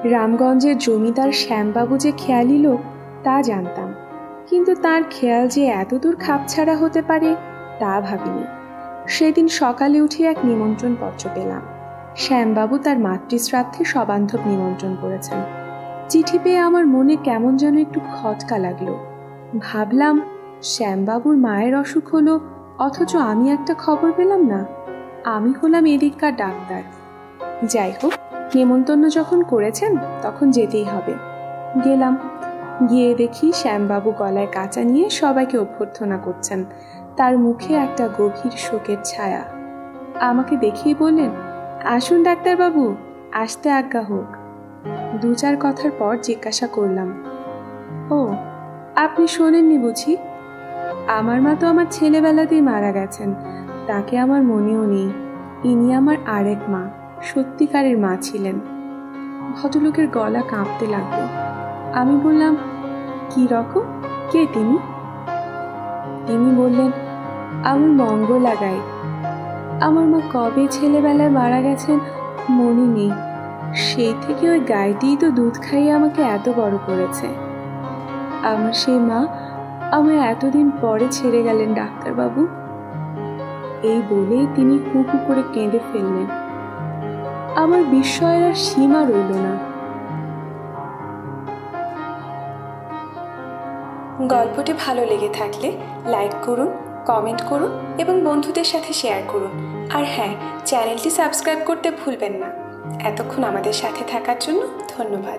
রামগঞ্জের জমিদার শ্যামবাবু যে খেয়ালি লোক তা জানতাম, কিন্তু তার খেয়াল যে এতদূর খাপছাড়া হতে পারে তা ভাবিনি। সেদিন সকালে উঠে এক নিমন্ত্রণ পত্র পেলাম। শ্যামবাবু তার মাতৃশ্রাদ্ধে সবান্ধব নিমন্ত্রণ করেছেন। চিঠি পেয়ে আমার মনে কেমন যেন একটু খটকা লাগলো। ভাবলাম, শ্যামবাবুর মায়ের অসুখ হলো, অথচ আমি একটা খবর পেলাম না। আমি হলাম এদিককার ডাক্তার। যাই হোক, নেমন্তন্ন যখন করেছেন তখন যেতেই হবে। গেলাম। গিয়ে দেখি শ্যামবাবু গলায় কাঁচা নিয়ে সবাইকে অভ্যর্থনা করছেন। তার মুখে একটা গভীর শোকের ছায়া। আমাকে দেখেই বললেন, আসুন ডাক্তারবাবু, আসতে আজ্ঞা হোক। 2-4 কথার পর জিজ্ঞাসা করলাম, ও, আপনি শোনেননি বুঝি? আমার মা তো আমার ছেলেবেলাতেই মারা গেছেন, তাকে আমার মনেও নেই। ইনি আমার আরেক মা, সত্যিকারের মা ছিলেন। ভদ্রলোকের গলা কাঁপতে লাগলো। আমি বললাম, কি রকম, কে তিনি? তিনি বললেন, আমার মঙ্গলা গাই। আমার মা কবে ছেলেবেলায় মারা গেছেন মনে নেই। সেই থেকে ওই গাইটিই তো দুধ খাইয়ে আমাকে এত বড় করেছে। আমার সেই মা আমায় এতদিন পরে ছেড়ে গেলেন ডাক্তারবাবু। এই বলে তিনি হু হু করে কেঁদে ফেললেন। আমার বিস্ময়ের আর সীমা রইল না। গল্পটি ভালো লেগে থাকলে লাইক করুন, কমেন্ট করুন এবং বন্ধুদের সাথে শেয়ার করুন। আর হ্যাঁ, চ্যানেলটি সাবস্ক্রাইব করতে ভুলবেন না। এতক্ষণ আমাদের সাথে থাকার জন্য ধন্যবাদ।